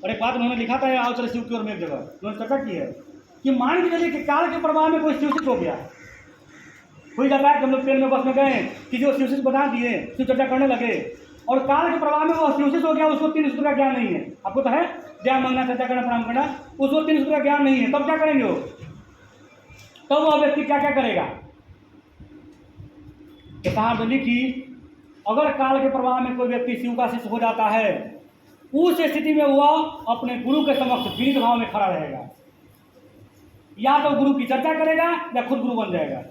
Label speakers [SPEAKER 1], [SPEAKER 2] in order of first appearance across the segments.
[SPEAKER 1] और एक बात उन्होंने लिखा था, आओ चले शिव की ओर में, एक जगह उन्होंने चर्चा की है कि मान के चलिए कि काल के प्रवाह में कोई शिवसित हो गया, कोई जाता है कि हम लोग ट्रेन में बस में गए, किसी को शिवसित बता दिए, शिव चर्चा करने लगे और काल के प्रवाह में वो शिवसित हो गया, उसको 3 सूत्र का ज्ञान नहीं है। आपको तो है ज्ञान मांगना, चर्चा करना, प्रणाम करना, उसको 3 सूत्र का ज्ञान नहीं है, तब क्या करेंगे वो? तब वो व्यक्ति क्या क्या करेगा? कहां लिखी, अगर काल के प्रवाह में कोई व्यक्ति शिव का शिष्य हो जाता है, उस स्थिति में वह अपने गुरु के समक्ष विनीत भाव में खड़ा रहेगा, या तो गुरु की चर्चा करेगा या खुद गुरु बन जाएगा।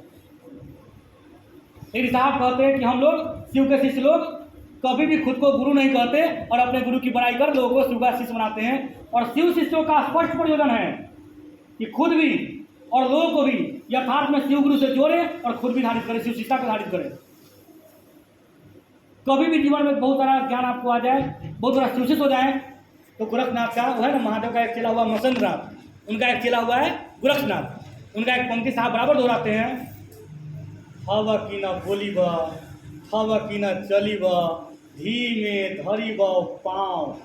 [SPEAKER 1] लेकिन साहब कहते हैं कि हम लोग शिव के शिष्य लोग कभी भी खुद को गुरु नहीं कहते और अपने गुरु की बड़ाई कर लोगों को शिव का शिष्य बनाते हैं। और शिव शिष्यों का स्पष्ट प्रयोजन है कि खुद भी और लोगों को भी यथार्थ में शिव गुरु से जोड़े और खुद भी धारित करे, शिव शिष्यता को धारित करे। कभी भी जीवन में बहुत सारा ज्ञान आपको आ जाए, बहुत बड़ा शिवशिष्य हो जाए, तो गोरखनाथ का वो है ना, महादेव का एक चेला हुआ मसंद्रनाथ, उनका एक चेला हुआ है गोरखनाथ, उनका एक पंक्ति साहब बराबर दोहराते हैं, हवा की न बोली ब, हवा की न चली ब, धीमे धरी ब पाँव,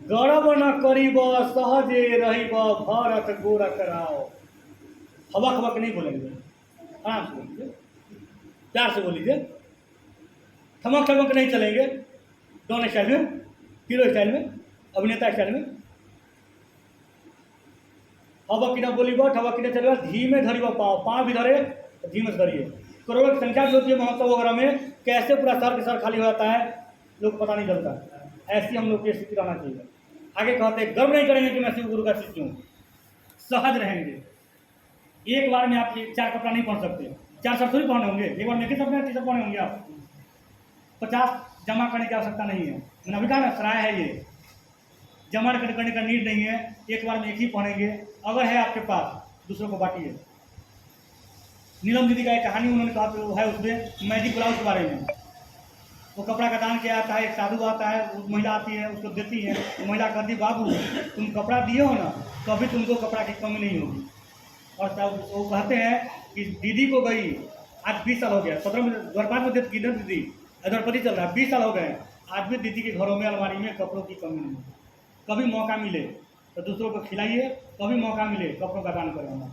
[SPEAKER 1] गड़ब न करी ब, सहजे रही ब, भरत गोरख राव। हवा खबक नहीं बोलेंगे, आराम से बोलिए, प्यार से बोलिए, थमक थमक नहीं चलेंगे, डॉन स्टाइल में, हीरो स्टाइल में, अभिनेता स्टाइल में। हवा की न बोली बट, हवा की न चलेगा, धीमे धरी व पाँव, पाँव भी धरे धीमे से धरिए। करोड़ों की संख्या भी होती है महोत्सव वगैरह में, कैसे पूरा सर के सर खाली हो जाता है लोग पता नहीं चलता। ऐसी हम लोग की स्थिति रहना चाहिए। आगे कहते हैं, गर्व नहीं करेंगे कि मैं शिव गुरु का शिष्य हूँ, सहज रहेंगे। एक बार में आप 4 कपड़ा नहीं पहन सकते, 4 शर्ट थोड़ी पहने होंगे, एक बार में किस अपने टी शर्ट पहने होंगे आप, 50 जमा करने की आवश्यकता नहीं है। मैंने अभी कहा ना, सराय है ये, जमा करने का नीड नहीं है, एक बार में एक ही पहनेंगे। अगर है आपके पास, दूसरों को बांटिए। नीलम दीदी का एक कहानी उन्होंने कहा तो है उसमें मैजिक ब्लाउज के बारे में। वो कपड़ा का दान किया आता है, एक साधु आता है, वो महिला आती है, उसको देती है, तो महिला कहती, बाबू तुम कपड़ा दिए हो ना, कभी तुमको कपड़ा की कमी नहीं होगी। और तब वो कहते हैं कि दीदी को गई आज 20 साल हो गया, 17 में द्वारपाल में देती दीदी, द्वारपति चल रहा है, 20 साल हो गए, आज भी दीदी के घरों में अलमारी में कपड़ों की कमी नहीं है। कभी मौका मिले तो दूसरों को खिलाइए, कभी मौका मिले कपड़ों का दान करें,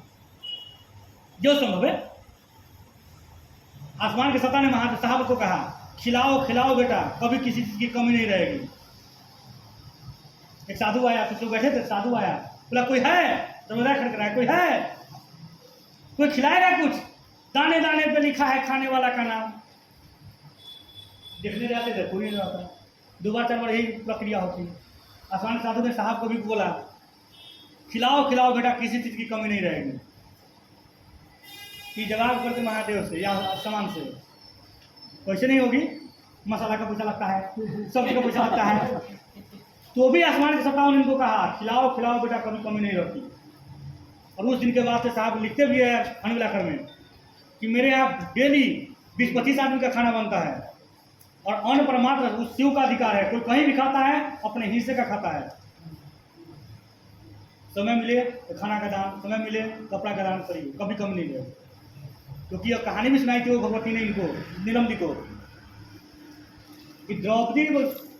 [SPEAKER 1] जो संभव है। आसमान के सत्ता ने महादेव साहब को कहा, खिलाओ खिलाओ बेटा, कभी किसी चीज की कमी नहीं रहेगी। एक साधु आया, कुछ लोग बैठे थे, साधु आया, बोला कोई है, दरवाजा खड़क रहा है, कोई है, कोई खिलाएगा कुछ? दाने दाने पे लिखा है खाने वाला का नाम। देखने जाते थे, कोई नहीं आता, 2 बार 4 बार यही प्रक्रिया होती। आसमान साधु ने साहब को भी बोला, खिलाओ खिलाओ बेटा, किसी चीज की कमी नहीं रहेगी। कि जवाब करते महादेव से या सामान से, पैसे नहीं होगी, मसाला का पैसा लगता है, सब्जी का पैसा लगता है, तो भी आसमान के सत्ता ने इनको कहा, खिलाओ खिलाओ बेटा, कभी कमी नहीं रहती। और उस दिन के बाद से साहब लिखते भी है अनविलाकर में कि मेरे यहाँ डेली 20-25 आदमी का खाना बनता है, और अन्न परमात्मा उस शिव का अधिकार है, कोई कहीं भी खाता है, अपने हिस्से का खाता है। समय मिले तो खाना का दान, समय मिले कपड़ा का दान करिए, कभी कम नहीं रहे। क्योंकि यह कहानी भी सुनाई थी वो भगवती ने इनको, नीलम जी को, कि द्रौपदी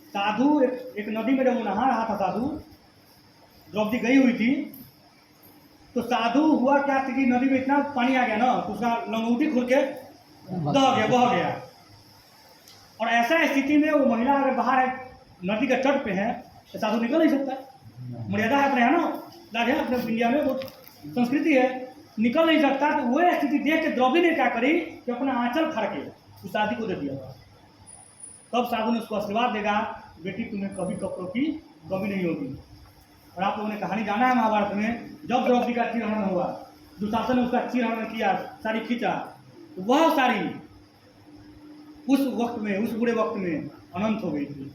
[SPEAKER 1] साधु एक नदी में जब वो नहा रहा था, साधु द्रौपदी गई हुई थी, तो साधु हुआ क्या कि नदी में इतना पानी आ गया ना, तो उसका लंगोटी खुल के बह गया। और ऐसा स्थिति में वो महिला अगर बाहर है, नदी के तट पे है, तो साधु निकल नहीं सकता। मर्यादा है अपने, है ना, लाज है अपने इंडिया में, बहुत संस्कृति है, निकल नहीं सकता। तो वो स्थिति देख के द्रौपदी ने क्या करी कि अपना आंचल फाड़ के उस शादी को दे दिया। तब साधु ने उसको आशीर्वाद देगा, बेटी तुम्हें कभी कपड़ों की कमी नहीं होगी। और आप लोगों ने कहानी जाना है महाभारत में, जब द्रौपदी का चीरहरण हुआ, दुशासन ने उसका चीरहरण किया, साड़ी खींचा, तो वह साड़ी उस वक्त में, उस बुरे वक्त में अनंत हो गई थी।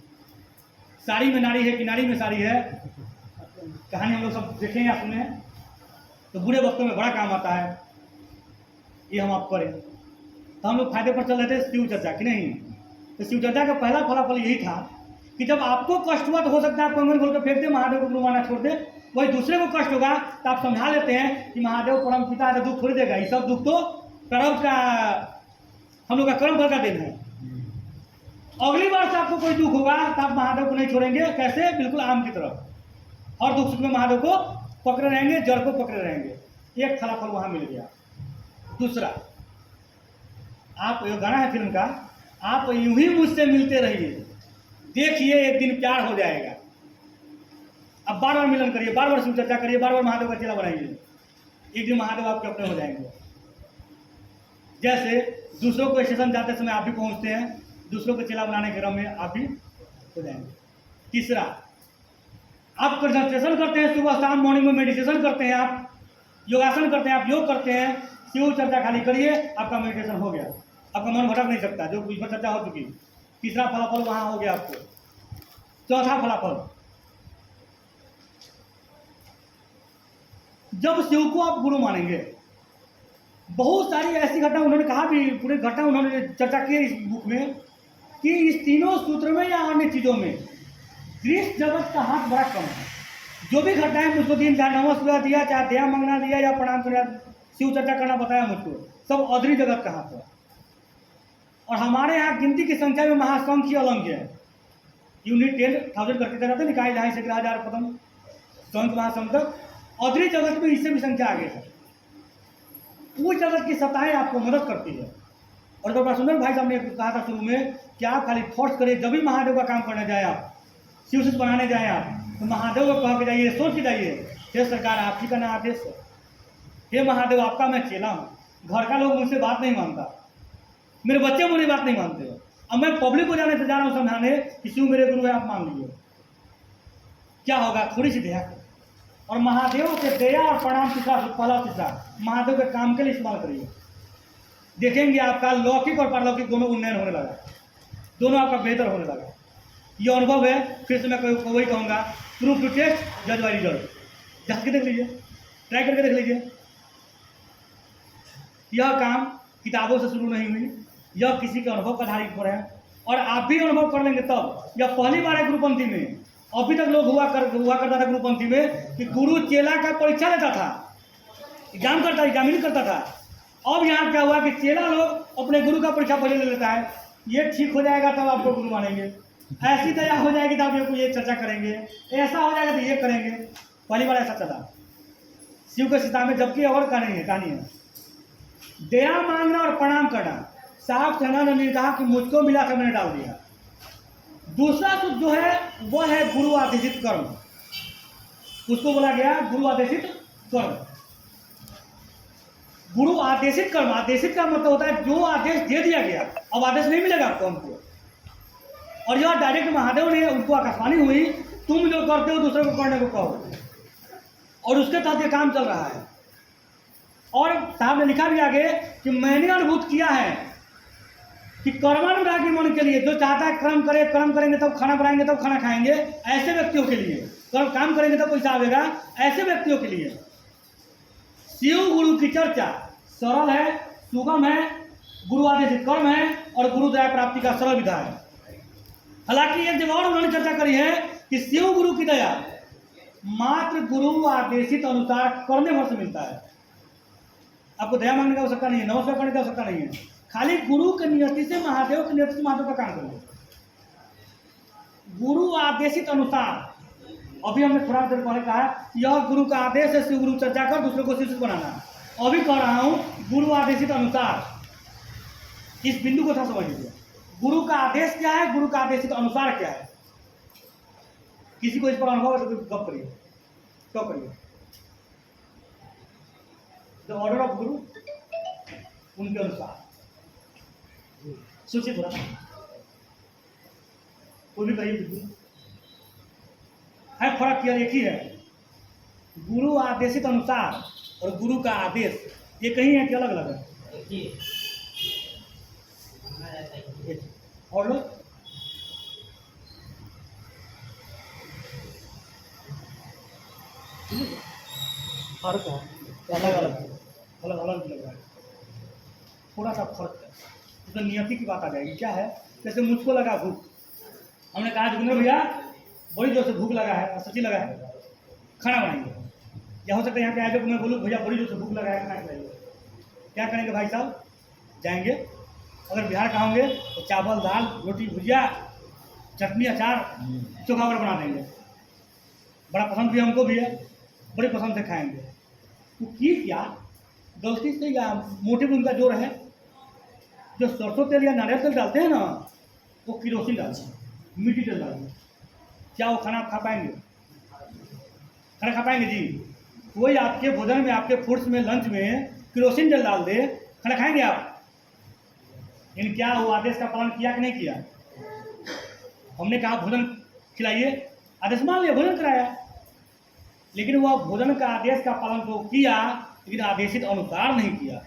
[SPEAKER 1] साड़ी में नारी है कि नारी में साड़ी है, कहानी हम लोग सब देखें या सुने, तो बुरे वक्तों में बड़ा काम आता है। ये हम आप करें तो हम लोग फायदे पर चल रहे थे शिव चर्चा की नहीं। तो शिव चर्चा का पहला फलाफल यही था कि जब आपको कष्ट हुआ तो हो सकता है आप कंगन खोल कर फेंक दे, महादेव को गुरु माना छोड़ दे। वही दूसरे को कष्ट होगा तो आप समझा लेते हैं कि महादेव परम पिता है, तो दुख थोड़ी देगा, ये सब दुख तो कर्म का, हम लोग का कर्म फल का दिन है। अगली बार से आपको कोई दुख होगा तो आप महादेव को नहीं छोड़ेंगे। कैसे? बिल्कुल आम की तरह। और दुख सुख में महादेव को पकड़े रहेंगे, जड़ को पकड़े रहेंगे। एक फलाफल वहां मिल गया। दूसरा, आप ये गाना है फिल्म का, आप यूं ही मुझसे मिलते रहिए, देखिए एक दिन प्यार हो जाएगा। अब बार बार मिलन करिए, बार बार शिव चर्चा करिए, बार बार महादेव का चेला बनाइए, एक दिन महादेव आपके अपने हो जाएंगे। जैसे दूसरों को स्टेशन जाते समय आप भी पहुंचते हैं, दूसरों को चेला बनाने के क्रम में आप भी हो जाएंगे। तीसरा, आप कंसंट्रेशन करते हैं, सुबह शाम मॉर्निंग में मेडिटेशन करते हैं, आप योगासन करते हैं, आप योग करते हैं, शिव चर्चा खाली करिए, आपका मेडिटेशन हो गया। आपका मन भटक नहीं सकता, जो इस पर चर्चा हो चुकी। तीसरा फलाफल वहां हो गया आपको। चौथा फलाफल, जब शिव को आप गुरु मानेंगे, बहुत सारी ऐसी घटना उन्होंने कहा भी, पूरी घटना उन्होंने चर्चा की इस बुक में, कि इस तीनों सूत्र में या अन्य चीजों में गृह जगत का हाथ बड़ा कम है। जो भी घटनाएं मुझको दिन, चाहे नमस्कार दिया, चाहे दया मांगना दिया, या प्रणाम करना, शिव चर्चा करना बताया मुझको, सब अदरी जगत का हाथ है। और हमारे यहाँ गिनती की संख्या में महासंघ की अलंग है। यूनिट 10,000 करके रहते निकाय, 2,500 से 1,000 पदम संघ महासंघ तक। अदरी जगत में इससे भी संख्या आगे है। उस जगत की सत्ताएं आपको मदद करती है। और डॉक्टर सुंदर भाई साहब ने कहा था शुरू में कि आप खाली फोर्स करिए, जब भी महादेव का काम करने जाए, आप शिव से बनाने जाए, आप तो महादेव को कह के जाइए, सोच के जाइए, हे सरकार आप ही का ना आदेश है, हे महादेव आपका मैं चेला हूँ, घर का लोग मुझसे बात नहीं मानता, मेरे बच्चे मुझे बात नहीं मानते, अब मैं पब्लिक को जाने से जा रहा हूँ समझाने कि शिव मेरे गुरु है, आप मान लीजिए। क्या होगा? थोड़ी सी दया। और महादेव के दया और प्रणाम तीसरा, पहला तीसरा महादेव के काम के लिए इस्तेमाल करिए। देखेंगे आपका लौकिक और पारलौकिक दोनों उन्नयन होने लगा, दोनों आपका बेहतर होने लगा। ये अनुभव है। फिर से मैं वही कहूँगा, प्रूफ टू टेस्ट जज बाय रिजल्ट। जा के देख लीजिए, ट्राई करके देख लीजिए। यह काम किताबों से शुरू नहीं हुई, यह किसी के अनुभव का आधारित पर है। और आप भी अनुभव कर लेंगे तब। यह पहली बार है गुरुपंथी में, अभी तक लोग हुआ करता था गुरुपंथी में कि गुरु चेला का परीक्षा लेता था, एग्जामिन करता था। अब यहाँ क्या हुआ कि चेला लोग अपने गुरु का परीक्षा पहले ले लेता है। ये ठीक हो जाएगा तब आपको गुरु मानेंगे, ऐसी दया हो जाएगी तब आपको ये चर्चा करेंगे, ऐसा हो जाएगा तो ये करेंगे। पहली बार ऐसा चला शिव के सीता में। जबकि और कहानी है दया मांगना और प्रणाम करना। साहब चंद्रानंद ने कहा कि मुझको मिला था मैंने डाल दिया। दूसरा तो जो है वह है गुरु आदेशित कर्म। उसको बोला गया गुरु आदेशित कर्म। गुरु आदेशित कर्म, आदेशित का मतलब होता है जो आदेश दे दिया गया, अब आदेश नहीं मिलेगा आपको हमको। और यह डायरेक्ट महादेव ने उनको आकाशवाणी हुई, तुम जो करते हो दूसरे को करने को कहो, और उसके तहत ये काम चल रहा है। और साहब ने लिखा भी आगे कि मैंने अनुभूत किया है कि कर्मानुरागी मन के लिए, जो चाहता है कर्म करे, कर्म करेंगे तब खाना बनाएंगे तब खाना खाएंगे, ऐसे व्यक्तियों के लिए, कर्म काम करेंगे तब पैसा आएगा, ऐसे व्यक्तियों के लिए शिव गुरु की चर्चा सरल है, सुगम है, गुरु आदेशित कर्म है और गुरु दया प्राप्ति का सरल विधा है। हालांकि एक जगह और उन्होंने चर्चा करी है कि शिव गुरु की दया मात्र गुरु आदेशित अनुसार करने भर से मिलता है। आपको दया मांगने की आवश्यकता नहीं है, नमस्कार करने की आवश्यकता नहीं है, खाली गुरु की नियति से, महादेव की नियति से महादेव का काम करिए। गुरु आदेशित अनुसार, अभी हमने थोड़ा देर पहले कहा यह गुरु का आदेश है शिव गुरु चर्चा कर दूसरे को शिष्य बनाना। अभी कह रहा हूं गुरु आदेशित अनुसार, इस बिंदु को था समझ लीजिए। गुरु का आदेश क्या है, गुरु का आदेशित अनुसार क्या है। किसी को इस पर अनुभव है तो गप करिए, क्यों करिए। द ऑर्डर ऑफ गुरु, उनके अनुसार सोचिए थोड़ा, कोई भी कहिए है, फर्क किया एक ही है। गुरु आदेशित अनुसार और गुरु का आदेश ये कहीं है कि अलग अलग है? और लोग फर्क है, अलग अलग लग रहा है, थोड़ा सा फर्क है। उसमें नियति की बात आ जाएगी। क्या है, जैसे मुझको लगा भूख, हमने कहा जोगिंदर भैया बड़ी जोर से भूख लगा है, सच्ची लगा है, खाना बनाएंगे। या हो सकता है यहाँ पे आए तो मैं बोलूँ भैया बड़ी जोर से भूख लगा है, खाना खिलाइए। क्या करेंगे भाई साहब? जाएंगे अगर बिहार का होंगे तो चावल दाल रोटी भुजिया चटनी अचार चोखा वगैरह बना देंगे, बड़ा पसंद भी है, हमको भी है, बड़ी पसंद से खाएंगे। तो क्या गलती से या मोटिव उनका जो रहे, जो सरसों तेल या नारियल तेल डालते हैं ना वो किरोसिन डालते हैं, मीठी तेल डालते हैं। क्या वो खाना आप खा पाएंगे? खाना खा पाएंगे जी? कोई आपके भोजन में, आपके फूड्स में, लंच में किरोसिन तेल डाल दे, खाना खाएंगे आप? इन क्या वो आदेश का पालन किया कि नहीं किया? हमने कहा भोजन खिलाइए, आदेश मान लिया, भोजन कराया, लेकिन वह भोजन का आदेश का पालन तो किया, लेकिन आदेशित अनुसार नहीं किया।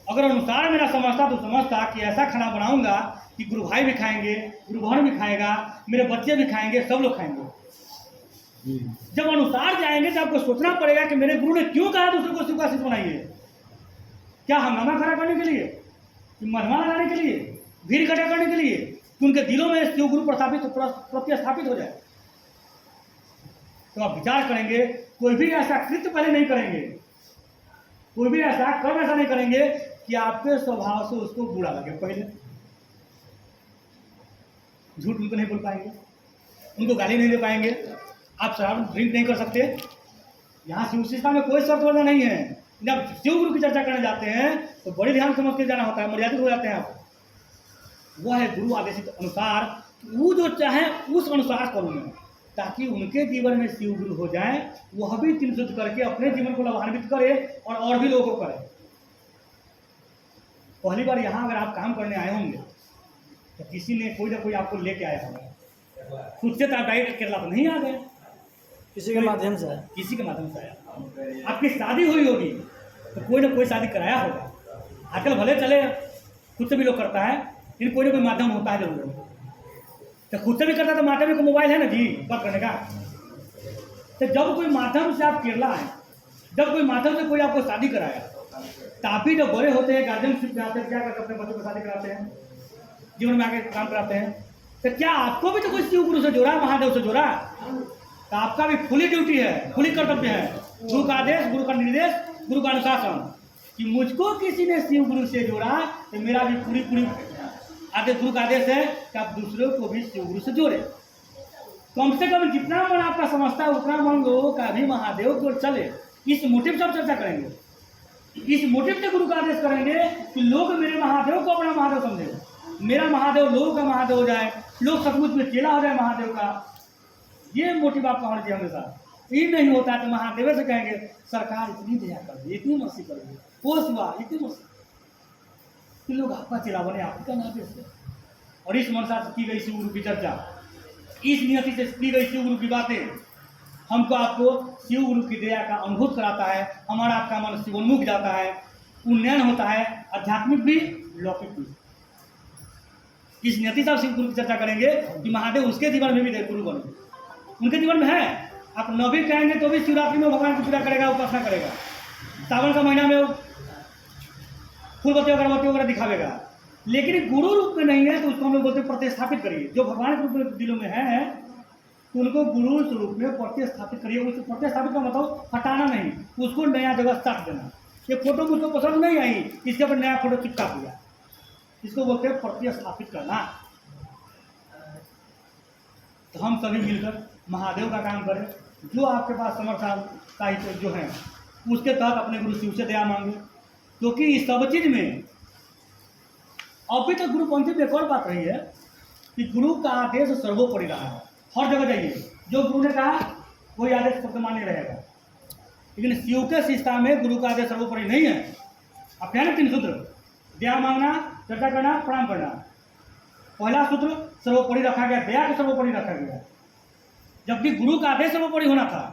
[SPEAKER 1] अगर अनुसार मेरा समझता तो समझता कि ऐसा खाना बनाऊंगा कि गुरु भाई भी खाएंगे, गुरु बहन भी खाएगा, मेरे बच्चे भी खाएंगे, सब लोग खाएंगे। जब अनुसार जाएंगे तो आपको सोचना पड़ेगा कि मेरे गुरु ने क्यों कहा दूसरे को शिव का शिष्य बनाइए। क्या हंगामा खड़ा करने के लिए, मधमा लगाने के लिए, भीड़ इकट्ठा करने के लिए, कि उनके दिलों में शिव गुरु प्रतिस्थापित हो जाए? तो आप विचार करेंगे, कोई भी ऐसा कृत्य पहले नहीं करेंगे, कोई भी ऐसा कर्म ऐसा नहीं करेंगे कि आपके स्वभाव से उसको बुरा लगे। पहले झूठ उनको नहीं बोल पाएंगे, उनको गाली नहीं दे पाएंगे, आप शराब ड्रिंक नहीं कर सकते। यहाँ शिव शिक्षा में कोई शर्त वजह नहीं है। जब शिव गुरु की चर्चा करने जाते हैं तो बड़े ध्यान समझ के जाना होता है, मर्यादित हो जाते हैं आप। वह है गुरु आदेशित अनुसार, वो जो चाहे उस अनुसार करूँगा, ताकि उनके जीवन में शिव गुरु हो जाए, वह भी तीन शुद्ध करके अपने जीवन को लाभान्वित करे और भी लोगों को करे। पहली बार यहाँ अगर आप काम करने आए होंगे तो किसी ने कोई ना कोई आपको लेके आया होगा, खुद से तो आप डायरेक्ट केरला तो नहीं आ गए,
[SPEAKER 2] किसी के माध्यम से आया,
[SPEAKER 1] किसी के माध्यम से आया। आपकी शादी हुई होगी तो कोई ना कोई शादी कराया होगा। आजकल भले चले खुद से भी लोग करता है, लेकिन कोई ना कोई माध्यम होता है जरूर। तो खुद से भी करता तो माध्यम को मोबाइल है ना जी बात करने का। तो जब कोई माध्यम से आप केरला आए, जब कोई माध्यम से कोई आपको शादी कराया, तो आप ही जब बड़े होते हैं गार्जियनशिप में आते हैं, क्या करते हैं, अपने बच्चों को शादी कराते हैं, जीवन में आगे काम कराते हैं, तो क्या आपको भी तो कोई शिव गुरु से जोड़ा, महादेव से जोड़ा? तो आपका भी खुली ड्यूटी है, खुली कर्तव्य है, गुरु का आदेश, गुरु का निर्देश, गुरु का अनुशासन, कि मुझको किसी ने शिव गुरु से जोड़ा तो मेरा भी पूरी आदेश, गुरु का आदेश है कि आप दूसरों को भी शिव गुरु से जोड़े। कम से कम जितना मन आपका समझता है उतना मन लोगों का भी महादेव को चले। इस मोटिव से हम चर्चा करेंगे, इस मोटिव से गुरु का आदेश करेंगे कि लोग मेरे महादेव को अपना महादेव समझे, मेरा महादेव लोगों का महादेव हो जाए, लोग सचमुच में चेला हो जाए महादेव का। ये मोटिव आपका होना चाहिए हमेशा। ये नहीं होता है तो महादेव से कहेंगे सरकार इतनी दया कर दी, इतनी मस्ती कर दी, वो शिवा इतनी मस्ती, कि लोग आपका चेला बने, आपका नाम से। और इस मनसा से की गई शिव गुरु की चर्चा, इस नियति से की गई शिव गुरु की बातें हमको आपको शिव गुरु की दया का अनुभूत कराता है। हमारा आपका मन शिवोन्मुख जाता है, उन्नयन होता है, आध्यात्मिक भी लौकिक भी। इस नियति से शिव गुरु की चर्चा करेंगे कि महादेव उसके जीवन में भी गुरु बने, उनके जीवन में है। आप नबी कहेंगे तो भी शिवरात्रि में भगवान की पूजा करेगा, उपासना करेगा, सावन का महीना में फूलबत्ती अगरबत्ती वगैरह दिखावेगा, लेकिन गुरु रूप में नहीं है तो उसको हम लोग बोलते हैं प्रतिस्थापित करिए। जो भगवान के रूप में दिलों में है तो उनको गुरु स्वरूप में प्रतिस्थापित करिए। उसको प्रतिस्थापित का मतलब हटाना नहीं, उसको नया जगह साथ देना। ये फोटो मुझको पसंद नहीं आई, इसके ऊपर नया फोटो चिपका दिया, इसको बोलते हैं प्रतिस्थापित करना। तो हम सभी मिलकर महादेव का काम करें। जो आपके पास साहित्य जो है उसके तहत अपने गुरु शिव से दया मांगे, क्योंकि इस सब चीज में अभी तक गुरु पंथी में एक और बात रही है कि गुरु का आदेश सर्वोपरि रहा है। हर जगह जाइए, जो गुरु ने कहा वही आदेश सबसे मान्य रहेगा, लेकिन शिव के शिक्षा में गुरु का आदेश सर्वोपरि नहीं है। अब क्या है 3 सूत्र, दया मांगना, चर्चा करना, प्रणाम करना। पहला सूत्र सर्वोपरि रखा गया, दया को सर्वोपरि रखा गया, जबकि गुरु का आदेश सर्वोपरि होना था।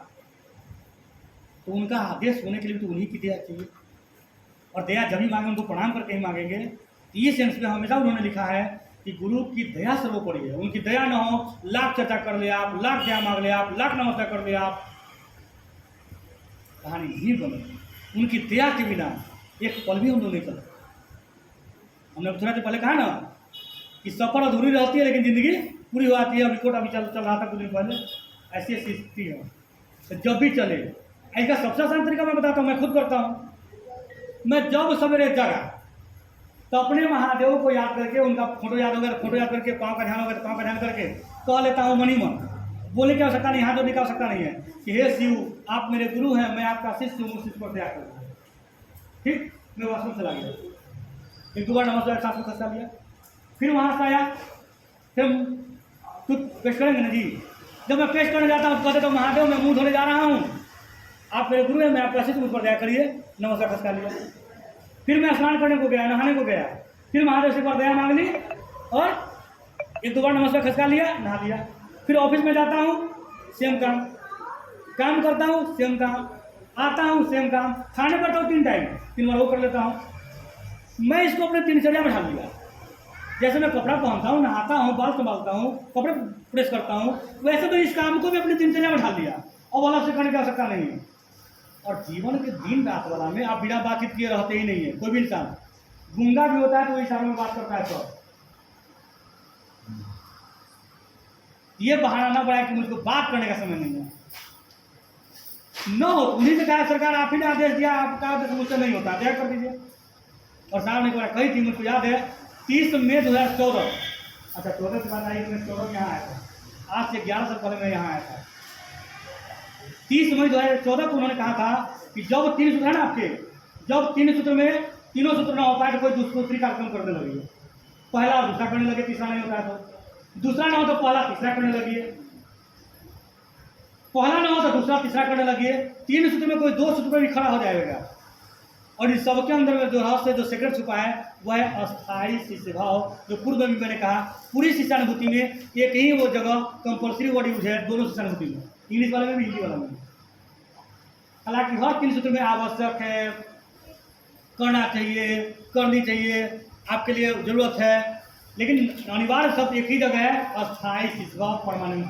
[SPEAKER 1] तो उनका आदेश होने के लिए तो उन्हीं की दया चाहिए, और दया जब ही मांगे उनको प्रणाम करके ही मांगेंगे। ये सेंस में हमेशा उन्होंने लिखा है कि गुरु की दया सर्वोपरि है। उनकी दया न हो, लाख चर्चा कर ले आप, लाख दया मांग ले आप, लाख नमस्कार कर ले आप, कहानी नहीं बनेगी। उनकी दया के बिना एक पल भी हम लोग नहीं चलते। हमने थोड़ा देर पहले कहा ना कि सफर अधूरी रहती है लेकिन जिंदगी पूरी हो आती है। अभी कोर्ट अभी चल रहा था कुछ दिन पहले, ऐसी ऐसी स्थिति है। तो जब भी चले, इसका सबसे आसान तरीका मैं बताता हूँ, मैं खुद करता हूँ। मैं जब सवेरे जगा तो अपने महादेव को याद करके, उनका फोटो याद होगा, फोटो याद करके, पाँव का ध्यान होगा तो पाँव का ध्यान करके कह लेता हूँ मनी मन, बोले की आवश्यकता नहीं, हाथ जोड़ने की आवश्यकता नहीं है कि हे शिव आप मेरे गुरु हैं, मैं आपका शिष्य हूँ, शिष्य पर दया करूँ। ठीक, मैं वॉशरूम चला गया, एक दो बार नमस्कार साथ में खसा लिया, फिर वहाँ से आया, फिर तू पेश करेंगे ना जी। जब मैं पेश करने जाता हूँ तो कहते तो महादेव मैं मुँह धोने जा रहा हूँ, आप मेरे गुरु हैं, मैं आपका शिष्य, मुझ पर दया करिए, नमस्कार खसका लिया। फिर मैं स्नान करने को गया, नहाने को गया, फिर महादेव से पर दया मांग ली और एक दो बार नमस्कार खसका लिया, नहा लिया। फिर ऑफिस में जाता हूँ, सेम काम, काम करता हूँ, सेम काम, आता हूँ, सेम काम, खाने पड़ता हूँ 3 टाइम, 3 बार वो कर लेता हूँ। मैं इसको अपने दिनचर्या में ढाल लिया। जैसे मैं कपड़ा पहनता हूँ, नहाता हूँ, बाल संभालता हूँ, कपड़े प्रेस करता हूँ, वैसे तो इस काम को भी अपनी दिनचर्या में ढाल लिया, अब अलग से करने की आवश्यकता नहीं है। और जीवन के दिन रात वाला में आप बिना बातचीत किए रहते ही नहीं है। कोई भी इंसान गूंगा भी होता है तो हिसाब में बात करता है। तो ये बहाना ना बनाए कि मुझको बात करने का समय नहीं है, न हो। उन्हीं से कहा सरकार आप ही ने आदेश दिया, आपका आदेश मुझसे नहीं होता, दया कर दीजिए। और साहब ने कही थी, मुझको याद है 30 मई 2014, अच्छा 14 के बाद आई, मैं 14 में यहाँ आया था, आज से 11 साल पहले मैं यहाँ आया था। 30 मई 2014 को उन्होंने कहा था कि जब 3 सूत्र है ना आपके, जब 3 सूत्र में तीनों सूत्र ना हो पाए तो कोई दूसरी कार्यक्रम करने लगी, पहला और दूसरा करने लगे, तीसरा नहीं होता है तो दूसरा ना हो तो पहला तीसरा करने लगी, पहला ना हो तो दूसरा तीसरा करने लगी। 3 सूत्र में कोई 2 सूत्र पर भी खड़ा हो जाएगा। और इस सबके अंदर में जो रहस्य, जो सेक्रेट छुपा है, वह है अस्थायी शिष्य भाव। जो पूर्व में मैंने कहा, पूरी शिष्यानुभूति में एक ही वो जगह कंपल्सरी वर्ड यूज है, दोनों शिष्यानुभूति में, इंग्लिश वाले में भी, हिंदी वाले में। हालांकि हर 3 सूत्र में आवश्यक है, करना चाहिए, करनी चाहिए, आपके लिए जरूरत है, लेकिन अनिवार्य शब्द एक ही जगह है, अस्थायी शिष्य भाव, परमानेंट।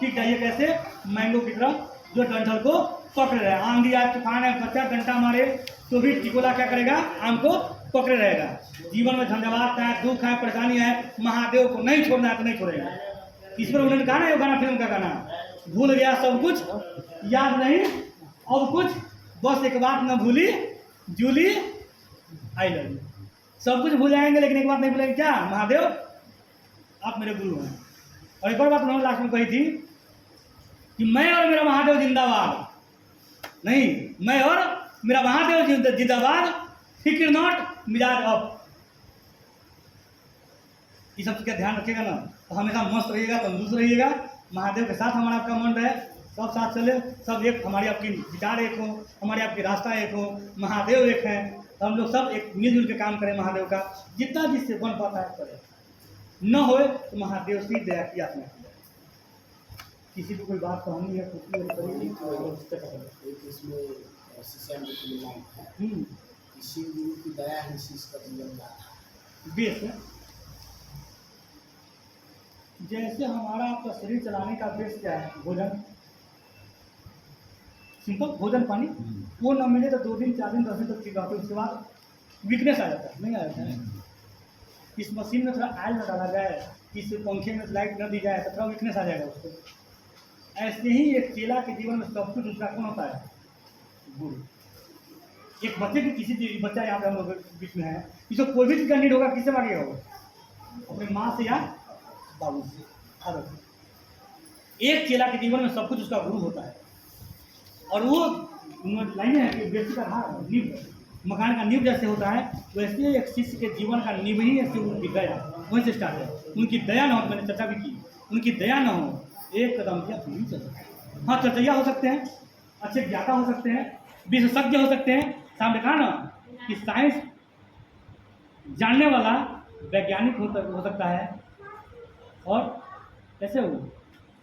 [SPEAKER 1] ठीक है, ये कैसे मैंगो की तरह जो डंठल को पकड़े रहे, आंधी आए, तूफान है, बच्चा डंटा मारे तो भी टिकोला क्या करेगा, आम को पकड़े रहेगा। जीवन में झंझावात है, दुख है, परेशानी है, महादेव को नहीं छोड़ना है तो नहीं छोड़ेगा। इस पर उन्होंने कहा ना, ये गाना, फिल्म का गाना, भूल गया सब कुछ, याद नहीं अब कुछ, बस एक बात न भूली, जूली आई लव यू। सब कुछ भूल जाएंगे लेकिन एक बात नहीं भूलेंगे, क्या, महादेव आप मेरे गुरु हैं। और एक और बात उन्होंने लास्ट में कही थी कि मैं और मेरा महादेव जिंदाबाद, नहीं, मैं और मेरा महादेव जिंदाबाद, फिक्र नॉट, मिजाज अप। ये सब चीज़ का ध्यान रखिएगा ना, तो हमेशा मस्त रहिएगा, तंदुरुस्त रहिएगा। महादेव के साथ हमारा आपका मन रहे, सब साथ चले, सब एक, हमारी आपकी विचार एक हो, हमारी आपकी रास्ता एक हो, महादेव एक है, तो हम लोग सब एक मिलजुल के काम करें महादेव का, जितना जिससे बन पाता है करें, न होए तो महादेव से दया की याचना की जाए। किसी को कोई बात कहनी है, कुछ
[SPEAKER 3] किसी गुरु की दया है, शिष्य का जीवन दाता
[SPEAKER 1] बेस है। जैसे हमारा आपका शरीर चलाने का बेस क्या है, भोजन, सिंपल भोजन पानी, वो न मिले तो 2 दिन 4 दिन 10 दिन तक ठीक रहते, उसके बाद वीकनेस आ जाता है, नहीं आ जाता है। इस मशीन में थोड़ा आयल न डाला जाए, इस पंखे में लाइट न दी जाए तो थोड़ा वीकनेस आ जाएगा उसको। ऐसे ही एक चेला के जीवन में सब कुछ उसका कौन होता है, गुरु। एक बच्चे की, किसी बच्चा यहाँ पे हम लोग बीच में है, इसको कोई भी चीज़ का नीड होगा, किससे मांगेगा वो, अपने माँ से या बाबू से। एक चेला के जीवन में सब कुछ उसका गुरु होता है। और वो लाइनें हैं कि व्यक्ति का नींव, मकान का नींव जैसे होता है, वैसे एक शिष्य के जीवन का नींव ही है उनकी दया, वहीं से स्टार्ट है। उनकी दया ना हो, मैंने चर्चा भी की, उनकी दया ना हो, एक कदम क्या नहीं चल सकता। हाँ, चर्चैया हो सकते हैं, अच्छे ज्ञाता हो सकते हैं, विशेषज्ञ हो सकते हैं। सामने कहा ना कि साइंस जानने वाला वैज्ञानिक हो सकता है, और कैसे हो,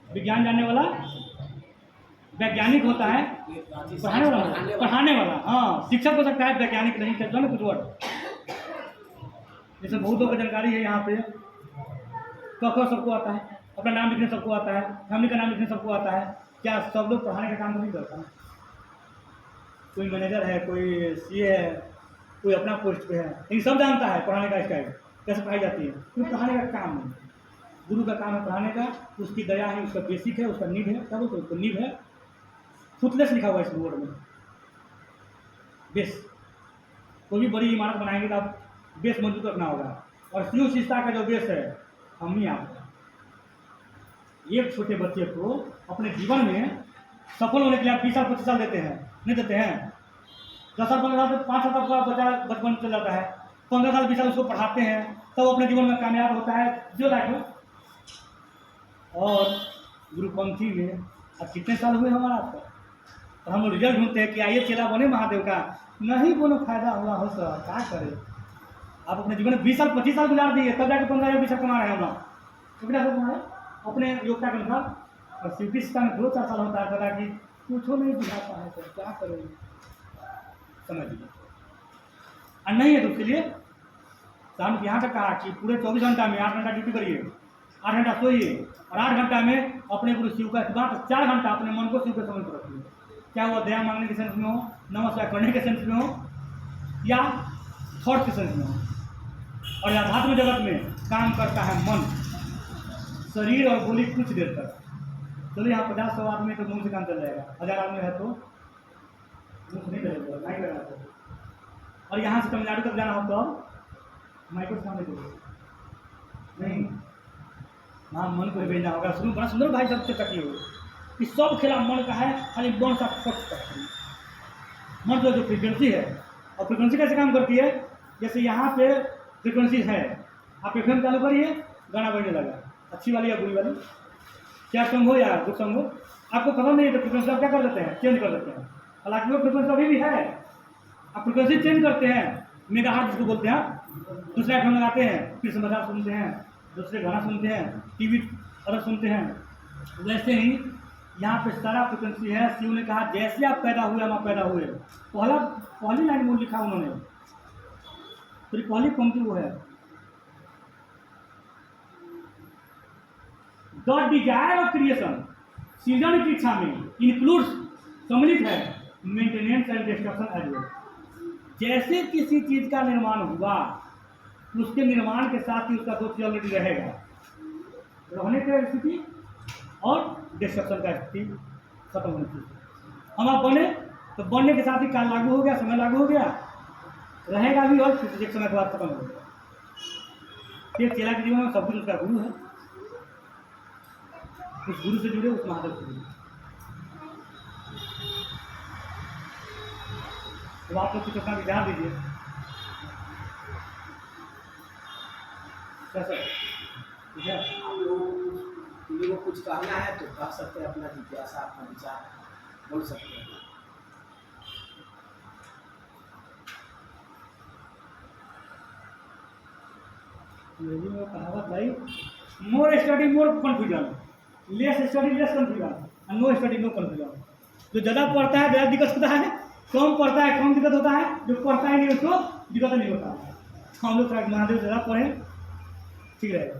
[SPEAKER 1] विज्ञान जानने वाला वैज्ञानिक होता है, पढ़ाने वाला, हाँ, शिक्षक हो सकता है, वैज्ञानिक नहीं। चलता ना कुछ वर्ड, जैसे बहुतों को जानकारी है यहाँ पे, कखर सबको आता है, अपना नाम लिखने सबको आता है, फैमिली का नाम लिखने सबको आता है। क्या सब लोग पढ़ाने का काम तो नहीं करता है? कोई मैनेजर है, कोई सीए है, कोई अपना पोस्ट पे है, लेकिन सब जानता है पढ़ाने का स्टाइल कैसे पढ़ाई जाती है, क्योंकि पढ़ाने का काम नहीं। गुरु का काम है पढ़ाने का, उसकी दया है, उसका बेसिक है, उसका नींव है, क्या बोलते हैं उसको, नींव है, फुटलेस लिखा हुआ है इस बोर्ड में, बेस। कोई भी बड़ी इमारत बनाएंगे तो आप बेस मजबूत रखना होगा। और शिव शिष्टा का जो बेस है हम ही आप हैं। एक छोटे बच्चे को अपने जीवन में सफल होने के लिए आप 20 साल 25 साल देते हैं, नहीं देते हैं? 10 साल 15 साल 5 साल का बच्चा बचपन चल जाता है, 15 साल 20 साल उसको पढ़ाते हैं, तब तो अपने जीवन में कामयाब होता है जो लाइफ में। और गुरुपंथी में अब कितने साल हुए हमारा आपका, तो हम रिजल्ट ढूंढते हैं कि आइए चेला बने महादेव का, नहीं कोनो फायदा हुआ हो सर, क्या करें। आप अपने जीवन में 20 साल 25 साल गुजार दिए, तब जाके 15 या 20 साल कमा रहे हैं हम लोग, तो कितना सब कमाए अपने योग्यता के अनुसार। और शिवकृष्ण में 2-4 साल होता है, पता कि कुछ नहीं दिखाता है, सर क्या करें, समझ लीजिए। और नहीं है तो उसके लिए शाम यहाँ तक कहा कि पूरे 24 घंटा में 8 घंटा ड्यूटी करिए, 8 घंटा सोइए, और 8 घंटा में अपने गुरु शिव का बात 4 घंटा अपने मन को शिव के समझ पर रखिए। क्या वो दया मांगने के सेंस में हो, नमस्कार करने के सेंस में हो, या थॉट के सेंस में हो। और अध्यात्म जगत में काम करता है मन, शरीर और बोली कुछ देर तक। चलो यहाँ 50-100 आदमी तो मुंह से काम चल जाएगा, 1000 आदमी है तो मुंह नहीं चलेगा, नहीं करना। और यहाँ से तमिलनाडु तक जाना हो तो माइक्रो सामने चलो नहीं, वहाँ मन को भेजना होगा। शुरू बड़ा सुंदर भाई सबसे तकी हो कि सब खेला मन का है, खाली मन सा फट सकती है। मन तो जो फ्रिक्वेंसी है, और फ्रिक्वेंसी कैसे काम करती है, जैसे यहाँ पे फ्रिक्वेंसी है, आप एफएम चालू करिए, गाना बजने लगा, अच्छी वाली या बुरी वाली, क्या सॉन्ग हो या गुड सॉन्ग हो, आपको पसंद नहीं है तो फ्रिक्वेंसी आप क्या कर देते हैं, चेंज कर देते हैं। हालांकि वो फ्रिक्वेंसी अभी भी है, आप फ्रिक्वेंसी चेंज करते हैं, मेगाहर्ट्ज जिसको बोलते हैं, दूसरा एफएम लगाते हैं, फिर समाचार सुनते हैं, दूसरे गाना सुनते हैं, टीवी अदर सुनते हैं। वैसे ही यहाँ पे सारा फ्रिक्वेंसी है। शिव ने कहा जैसे आप पैदा हुए हम आप पैदा हुए, पहली लाइन में लिखा उन्होंने, तो पहली पंक्ति वो है, द डिजायर ऑफ क्रिएशन, सृजन की इच्छा में इंक्लूड्स, सम्मिलित है maintenance and destruction as well. जैसे किसी चीज का निर्माण हुआ, उसके निर्माण के साथ ही उसका 2 चीज ऑलरेडी रहेगा, रहने की स्थिति और डिस्ट्रक्शन का स्थिति खत्म होने की। हम आप बने तो बनने के साथ ही काल लागू हो गया, समय लागू हो गया, रहेगा भी और फिर एक समय के बाद खत्म हो गया। ये चेला के जीवन में सब कुछ उसका गुरु है, उस गुरु से जुड़े, उस महादेव से जुड़े। तो आप लोग कुछ अपना विचार दीजिए कैसा, ठीक है?
[SPEAKER 3] आप लोग को कुछ कहना है तो कह सकते हैं, अपना जिज्ञासा अपना विचार बोल सकते हैं।
[SPEAKER 1] अंग्रेजी में कहावत भाई, more study more confusion, less study less confusion, और नो स्टडी नो कन्फ्यूजन। जो ज़्यादा पढ़ता है ज़्यादा दिक्कत होता है, कम पढ़ता है कम दिक्कत होता है, जो पढ़ता ही नहीं उसको दिक्कत नहीं होता। हम लोग महादेव ज़्यादा पढ़ें, ठीक रहेगा।